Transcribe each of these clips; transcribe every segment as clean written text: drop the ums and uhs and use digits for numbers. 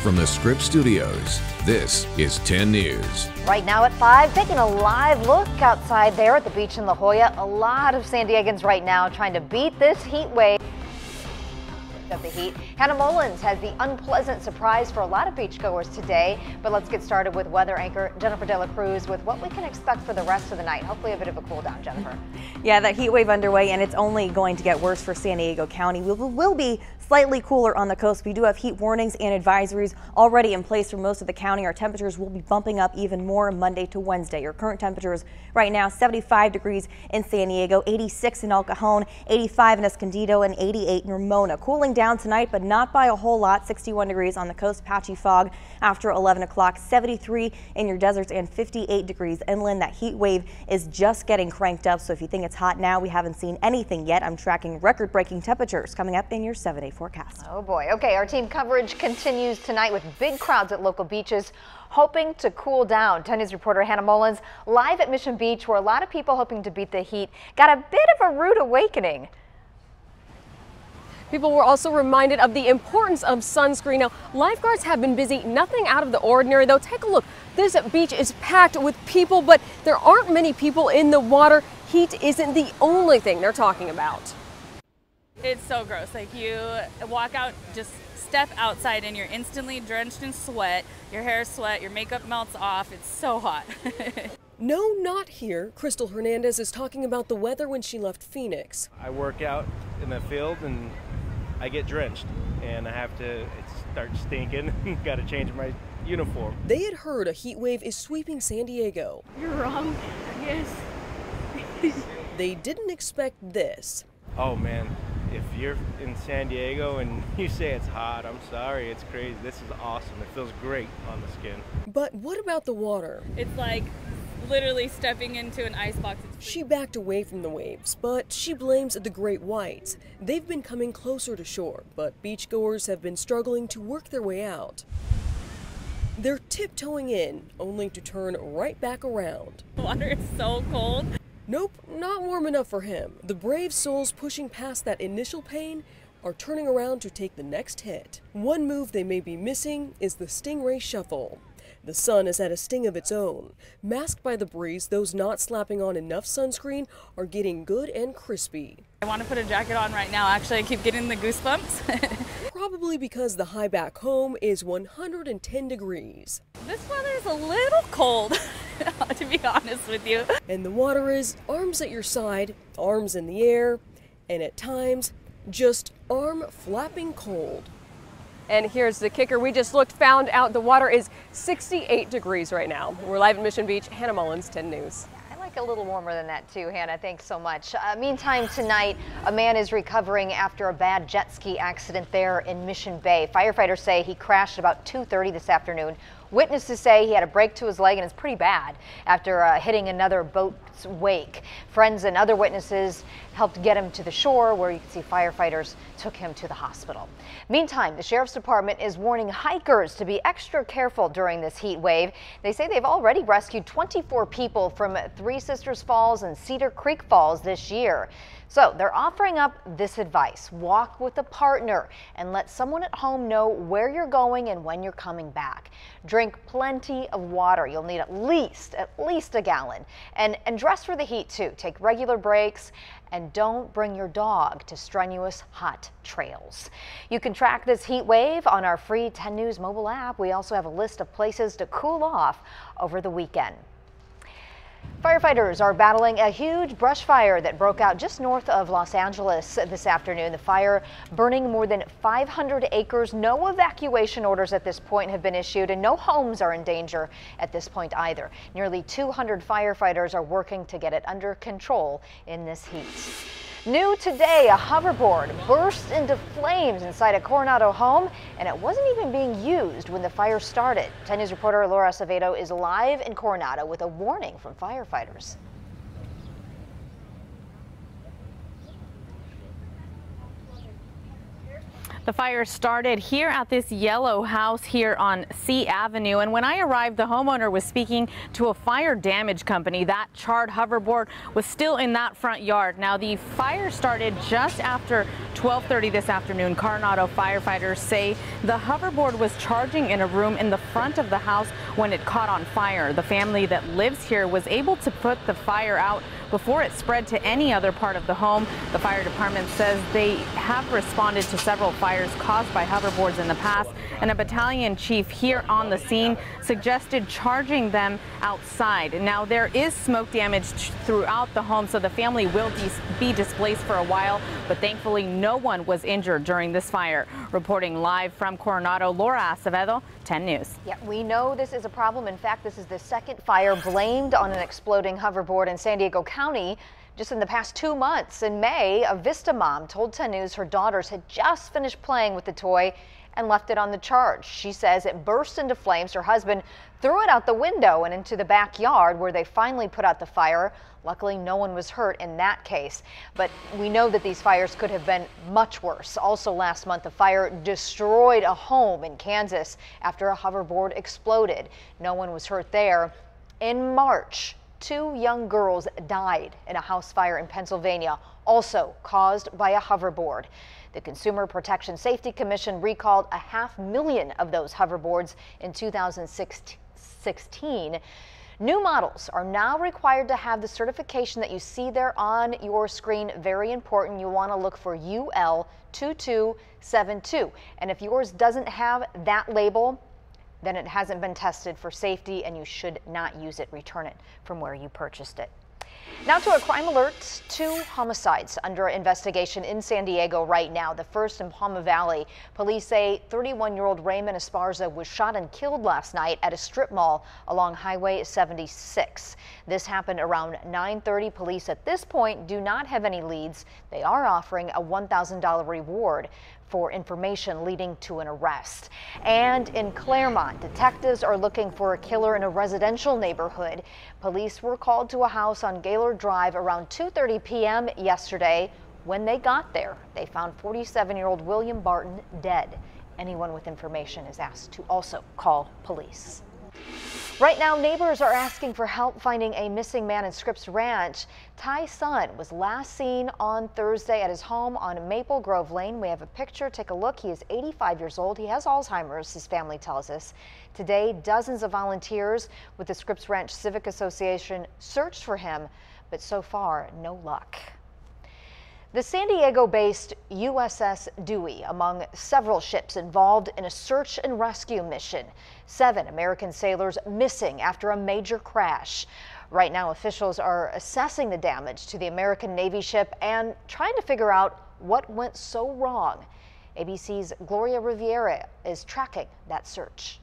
From the Scripps Studios, this is 10 News. Right now at 5, taking a live look outside there at the beach in La Jolla. A lot of San Diegans right now trying to beat this heat wave. Of the heat. Hannah Mullins has the unpleasant surprise for a lot of beachgoers today, but let's get started with weather anchor Jennifer De La Cruz with what we can expect for the rest of the night. Hopefully a bit of a cool down, Jennifer. Yeah, that heat wave underway, and it's only going to get worse for San Diego County. We will be slightly cooler on the coast. We do have heat warnings and advisories already in place for most of the county. Our temperatures will be bumping up even more Monday to Wednesday. Your current temperatures right now 75 degrees in San Diego, 86 in El Cajon, 85 in Escondido, and 88 in Ramona. Cooling down tonight, but not by a whole lot. 61 degrees on the coast, patchy fog after 11 o'clock, 73 in your deserts, and 58 degrees inland. That heat wave is just getting cranked up, so if you think it's hot now, we haven't seen anything yet. I'm tracking record-breaking temperatures coming up in your 7-day forecast. Oh boy. Okay, our team coverage continues tonight with big crowds at local beaches hoping to cool down. 10 News reporter Hannah Mullins live at Mission Beach, where a lot of people hoping to beat the heat got a bit of a rude awakening. People were also reminded of the importance of sunscreen. Now, lifeguards have been busy, nothing out of the ordinary though. Take a look. This beach is packed with people, but there aren't many people in the water. Heat isn't the only thing they're talking about. It's so gross. Like, you walk out, just step outside and you're instantly drenched in sweat. Your hair is sweat, your makeup melts off. It's so hot. No, not here. Crystal Hernandez is talking about the weather when she left Phoenix. I work out in the field and I get drenched and I have to start stinking. Got to change my uniform. They had heard a heat wave is sweeping San Diego. You're wrong. Yes. They didn't expect this. Oh man, if you're in San Diego and you say it's hot, I'm sorry, it's crazy. This is awesome. It feels great on the skin. But what about the water? It's like literally stepping into an icebox. She backed away from the waves, but she blames the great whites. They've been coming closer to shore, but beachgoers have been struggling to work their way out. They're tiptoeing in, only to turn right back around. The water is so cold. Nope, not warm enough for him. The brave souls pushing past that initial pain are turning around to take the next hit. One move they may be missing is the Stingray Shuffle. The sun has had a sting of its own. Masked by the breeze, those not slapping on enough sunscreen are getting good and crispy. I want to put a jacket on right now. Actually, I keep getting the goosebumps. Probably because the high back home is 110 degrees. This weather is a little cold, to be honest with you. And the water is arms at your side, arms in the air, and at times, just arm flapping cold. And here's the kicker. We just found out the water is 68 degrees right now. We're live at Mission Beach. Hannah Mullins, 10 News. I like a little warmer than that too, Hannah. Thanks so much. Meantime, tonight, a man is recovering after a bad jet ski accident there in Mission Bay. Firefighters say he crashed about 2:30 this afternoon. Witnesses say he had a break to his leg and it's pretty bad after hitting another boat's wake. Friends and other witnesses helped get him to the shore, where you can see firefighters took him to the hospital. Meantime, the Sheriff's Department is warning hikers to be extra careful during this heat wave. They say they've already rescued 24 people from Three Sisters Falls and Cedar Creek Falls this year. So they're offering up this advice: walk with a partner and let someone at home know where you're going and when you're coming back. Drink plenty of water. You'll need at least a gallon. And dress for the heat too. Take regular breaks and don't bring your dog to strenuous hot trails. You can track this heat wave on our free 10 News mobile app. We also have a list of places to cool off over the weekend. Firefighters are battling a huge brush fire that broke out just north of Los Angeles this afternoon. The fire burning more than 500 acres. No evacuation orders at this point have been issued, and no homes are in danger at this point either. Nearly 200 firefighters are working to get it under control in this heat. New today, a hoverboard burst into flames inside a Coronado home, and it wasn't even being used when the fire started. 10 News reporter Laura Acevedo is live in Coronado with a warning from firefighters. The fire started here at this yellow house here on C Avenue, and when I arrived, the homeowner was speaking to a fire damage company. That charred hoverboard was still in that front yard. Now, the fire started just after 12:30 this afternoon. Coronado firefighters say the hoverboard was charging in a room in the front of the house when it caught on fire. The family that lives here was able to put the fire out before it spread to any other part of the home. The fire department says they have responded to several fires caused by hoverboards in the past, and a battalion chief here on the scene suggested charging them outside. Now, there is smoke damage throughout the home, so the family will be displaced for a while, but thankfully no one was injured during this fire. Reporting live from Coronado, Laura Acevedo, 10 News. Yeah, we know this is a problem. In fact, this is the second fire blamed on an exploding hoverboard in San Diego County just in the past 2 months. In May, a Vista mom told 10 News her daughters had just finished playing with the toy and left it on the charge. She says it burst into flames. Her husband threw it out the window and into the backyard where they finally put out the fire. Luckily, no one was hurt in that case, but we know that these fires could have been much worse. Also last month, a fire destroyed a home in Kansas after a hoverboard exploded. No one was hurt there. In March, 2 young girls died in a house fire in Pennsylvania, also caused by a hoverboard. The Consumer Protection Safety Commission recalled 500,000 of those hoverboards in 2016. New models are now required to have the certification that you see there on your screen. Very important. You want to look for UL2272. And if yours doesn't have that label, then it hasn't been tested for safety and you should not use it. Return it from where you purchased it. Now to a crime alert. 2 homicides under investigation in San Diego right now. The first in Palma Valley. Police say 31-year-old Raymond Esparza was shot and killed last night at a strip mall along Highway 76. This happened around 9:30. Police at this point do not have any leads. They are offering a $1,000 reward for information leading to an arrest. And in Claremont, detectives are looking for a killer in a residential neighborhood. Police were called to a house on Gaylord Drive around 2:30 p.m. yesterday. When they got there, they found 47-year-old William Barton dead. Anyone with information is asked to also call police. Right now, neighbors are asking for help finding a missing man in Scripps Ranch. Ty's son was last seen on Thursday at his home on Maple Grove Lane. We have a picture. Take a look. He is 85 years old. He has Alzheimer's, his family tells us. Today, dozens of volunteers with the Scripps Ranch Civic Association searched for him, but so far, no luck. The San Diego-based USS Dewey among several ships involved in a search and rescue mission. 7 American sailors missing after a major crash. Right now, officials are assessing the damage to the American Navy ship and trying to figure out what went so wrong. ABC's Gloria Riviera is tracking that search.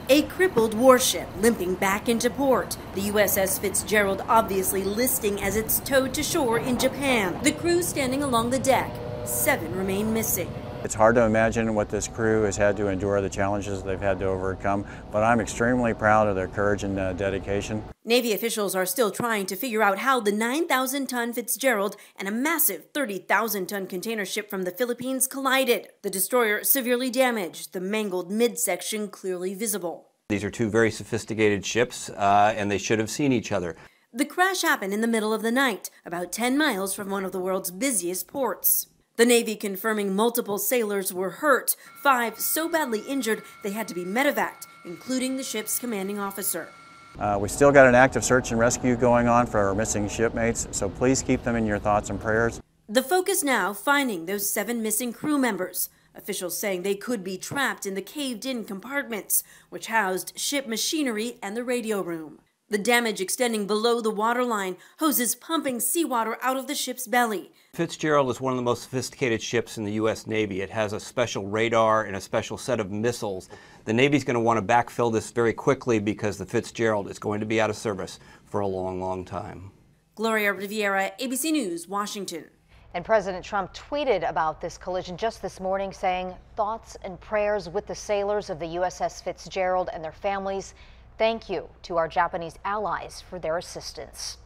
A crippled warship limping back into port. The USS Fitzgerald obviously listing as it's towed to shore in Japan. The crew standing along the deck. 7 remain missing. It's hard to imagine what this crew has had to endure, the challenges they've had to overcome, but I'm extremely proud of their courage and dedication. Navy officials are still trying to figure out how the 9,000-ton Fitzgerald and a massive 30,000-ton container ship from the Philippines collided. The destroyer severely damaged, the mangled midsection clearly visible. These are 2 very sophisticated ships, and they should have seen each other. The crash happened in the middle of the night, about 10 miles from one of the world's busiest ports. The Navy confirming multiple sailors were hurt, 5 so badly injured they had to be medevaced, including the ship's commanding officer. We still got an active search and rescue going on for our missing shipmates, so please keep them in your thoughts and prayers. The focus now finding those 7 missing crew members. Officials saying they could be trapped in the caved-in compartments, which housed ship machinery and the radio room. The damage extending below the waterline, hoses pumping seawater out of the ship's belly. Fitzgerald is one of the most sophisticated ships in the U.S. Navy. It has a special radar and a special set of missiles. The Navy's going to want to backfill this very quickly because the Fitzgerald is going to be out of service for a long, long time. Gloria Riviera, ABC News, Washington. And President Trump tweeted about this collision just this morning, saying thoughts and prayers with the sailors of the USS Fitzgerald and their families. Thank you to our Japanese allies for their assistance.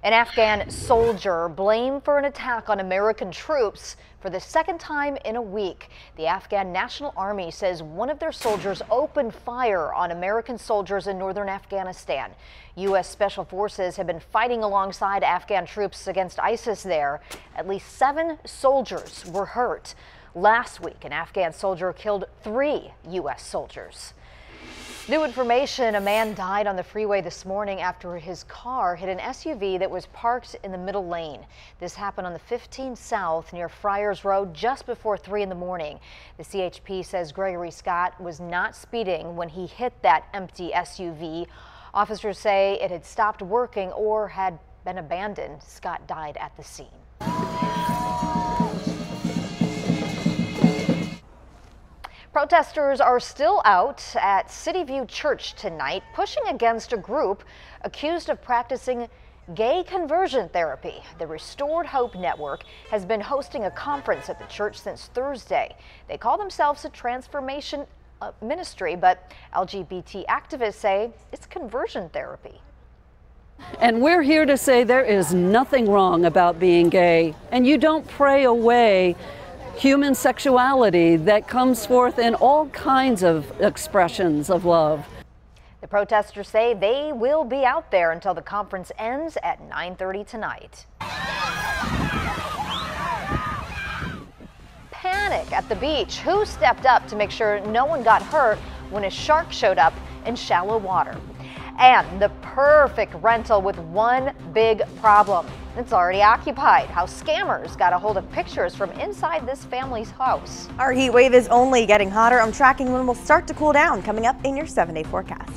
An Afghan soldier blamed for an attack on American troops for the second time in a week. The Afghan National Army says one of their soldiers opened fire on American soldiers in northern Afghanistan. U.S. Special Forces have been fighting alongside Afghan troops against ISIS there. At least 7 soldiers were hurt. Last week, an Afghan soldier killed 3 U.S. soldiers. New information, a man died on the freeway this morning after his car hit an SUV that was parked in the middle lane. This happened on the 15 South near Friars Road just before 3 in the morning. The CHP says Gregory Scott was not speeding when he hit that empty SUV. Officers say it had stopped working or had been abandoned. Scott died at the scene. Protesters are still out at City View Church tonight, pushing against a group accused of practicing gay conversion therapy. The Restored Hope Network has been hosting a conference at the church since Thursday. They call themselves a transformation ministry, but LGBT activists say it's conversion therapy. And we're here to say there is nothing wrong about being gay, and you don't pray away human sexuality that comes forth in all kinds of expressions of love. The protesters say they will be out there until the conference ends at 9:30 tonight. Panic at the beach. Who stepped up to make sure no one got hurt when a shark showed up in shallow water? And the perfect rental with one big problem. It's already occupied. How scammers got a hold of pictures from inside this family's house. Our heat wave is only getting hotter. I'm tracking when we'll start to cool down coming up in your 7-day forecast.